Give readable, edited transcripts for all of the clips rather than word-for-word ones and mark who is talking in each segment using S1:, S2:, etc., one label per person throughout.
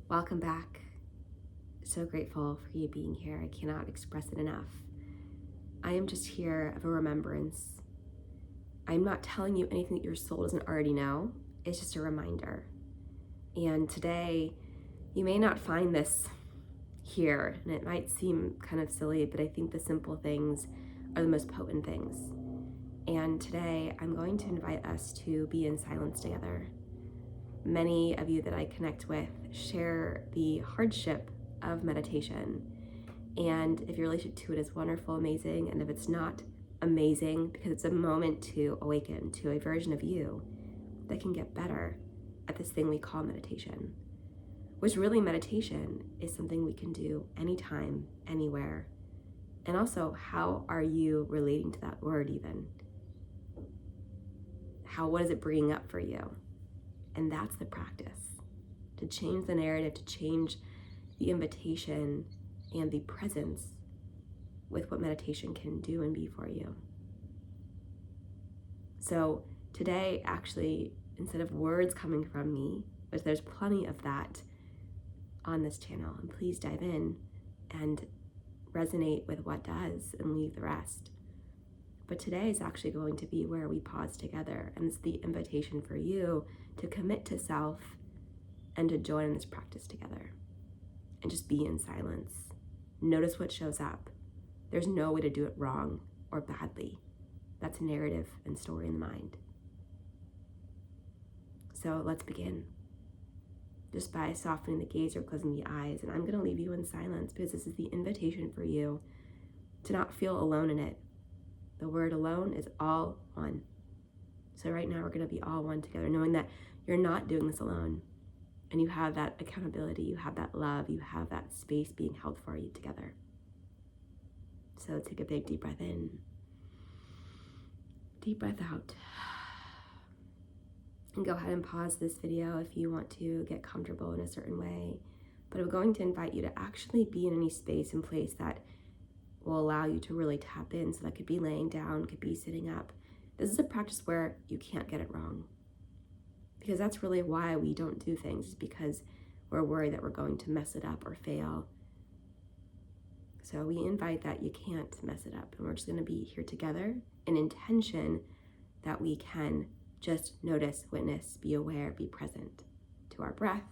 S1: Welcome back. So grateful for you being here. I cannot express it enough. I am just here of a remembrance. I'm not telling you anything that your soul doesn't already know. It's just a reminder. And today, you may not find this here, and it might seem kind of silly, but I think the simple things are the most potent things. And today, I'm going to invite us to be in silence together. Many of you that I connect with share the hardship of meditation. And if your relationship to it is wonderful, amazing, and if it's not, amazing, because it's a moment to awaken to a version of you that can get better at this thing we call meditation. Which really, meditation is something we can do anytime, anywhere. And also, how are you relating to that word even? What is it bringing up for you? And that's the practice, to change the narrative, to change the invitation and the presence with what meditation can do and be for you. So today, actually, instead of words coming from me, which there's plenty of that on this channel, and please dive in and resonate with what does and leave the rest. But today is actually going to be where we pause together, and it's the invitation for you to commit to self and to join in this practice together and just be in silence. Notice what shows up. There's no way to do it wrong or badly. That's narrative and story in the mind. So let's begin. Just by softening the gaze or closing the eyes, and I'm going to leave you in silence because this is the invitation for you to not feel alone in it. The word alone is all one. So right now we're going to be all one together, knowing that you're not doing this alone. And you have that accountability, you have that love, you have that space being held for you together. So take a big deep breath in. Deep breath out. And go ahead and pause this video if you want to get comfortable in a certain way. But I'm going to invite you to actually be in any space and place that will allow you to really tap in. So that could be laying down, could be sitting up. This is a practice where you can't get it wrong. Because that's really why we don't do things, is because we're worried that we're going to mess it up or fail. So we invite that you can't mess it up. And we're just going to be here together in intention that we can just notice, witness, be aware, be present to our breath,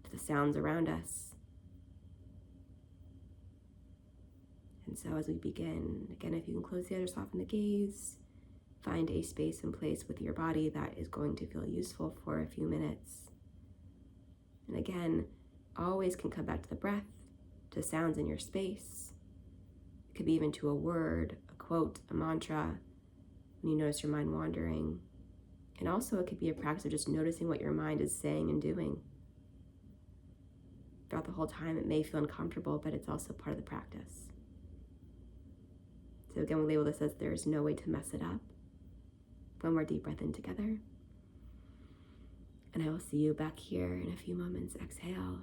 S1: to the sounds around us. And so as we begin, again, if you can close the eyes, soften the gaze, find a space and place with your body that is going to feel useful for a few minutes. And again, always can come back to the breath, to sounds in your space. It could be even to a word, a quote, a mantra, when you notice your mind wandering. And also it could be a practice of just noticing what your mind is saying and doing. Throughout the whole time, it may feel uncomfortable, but it's also part of the practice. So again, we label this as there's no way to mess it up. One more deep breath in together. And I will see you back here in a few moments. Exhale.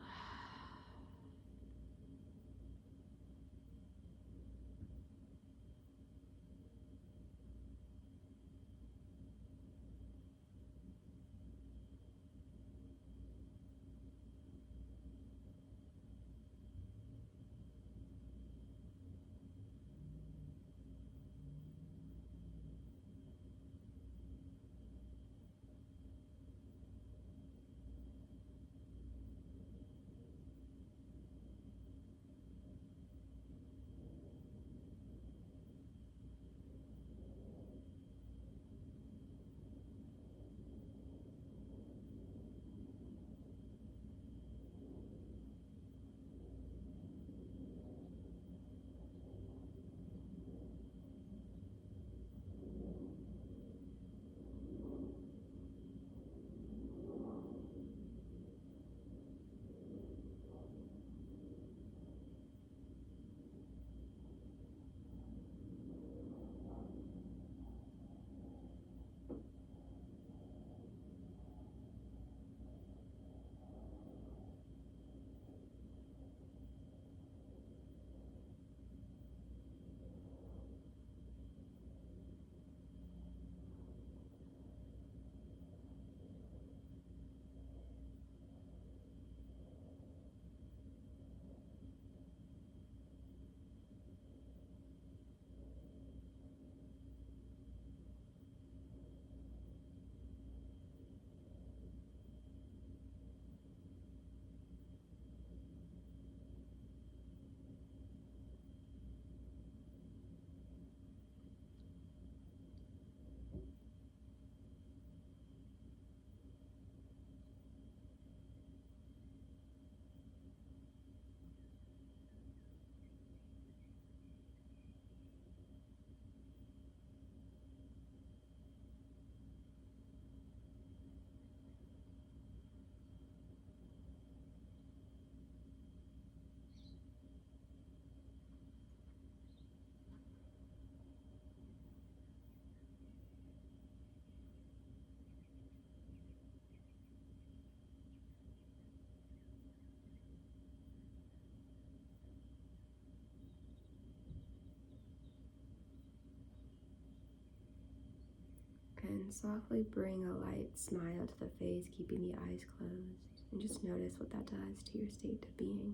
S1: And softly bring a light smile to the face, keeping the eyes closed. And just notice what that does to your state of being.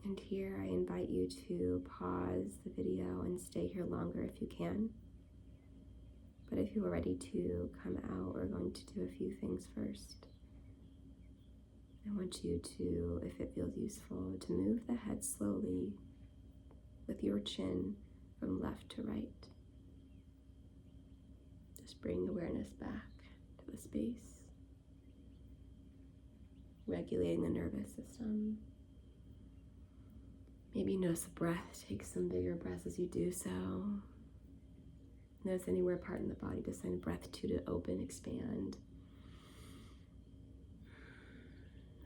S1: And here I invite you to pause the video and stay here longer if you can. But if you are ready to come out, we're going to do a few things first. I want you to, if it feels useful, to move the head slowly with your chin from left to right. Just bring awareness back to the space, regulating the nervous system. Maybe notice the breath. Take some bigger breaths as you do so. Notice anywhere part in the body to send breath to open, expand.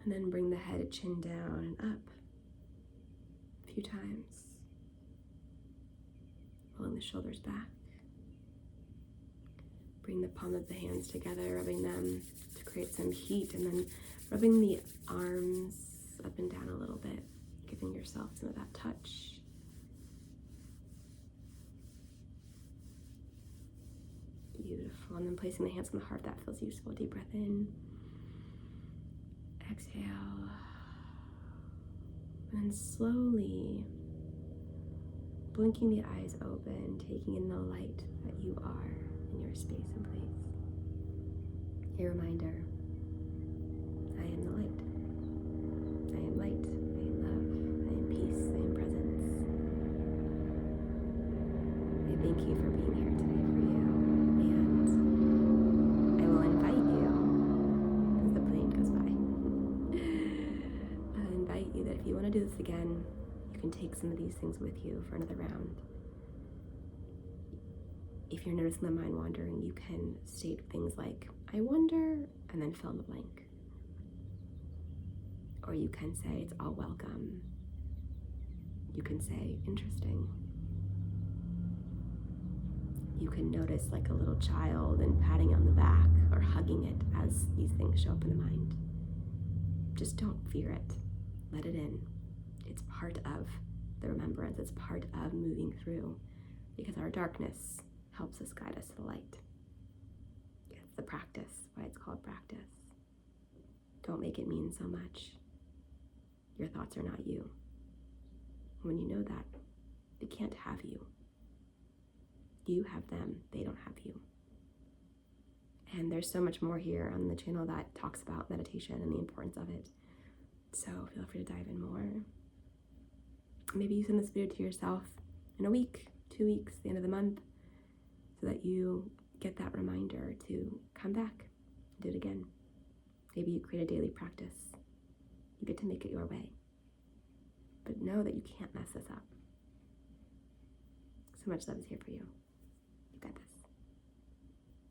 S1: And then bring the head, chin down and up a few times. Rolling the shoulders back. Bring the palm of the hands together, rubbing them to create some heat, and then rubbing the arms up and down a little bit, giving yourself some of that touch. Beautiful. And then placing the hands on the heart, that feels useful. Deep breath in. Exhale. And then slowly blinking the eyes open, taking in the light that you are in your space and place. A reminder, I am the light. I am light. I am love. I am peace. I am presence. I thank you for being here today for you. And I will invite you, as the plane goes by, I'll invite you that if you want to do this again, you can take some of these things with you for another round. If you're noticing the mind wandering, you can state things like, I wonder, and then fill in the blank. Or you can say, it's all welcome. You can say, interesting. You can notice like a little child and patting it on the back or hugging it as these things show up in the mind. Just don't fear it. Let it in. It's part of the remembrance. It's part of moving through, because our darkness helps us guide us to the light. It's the practice, why it's called practice. Don't make it mean so much. Your thoughts are not you. When you know that, they can't have you. You have them, they don't have you. And there's so much more here on the channel that talks about meditation and the importance of it. So feel free to dive in more. Maybe you send this video to yourself in a week, 2 weeks, the end of the month, so that you get that reminder to come back and do it again. Maybe you create a daily practice. You get to make it your way. But know that you can't mess this up. So much love is here for you. You got this.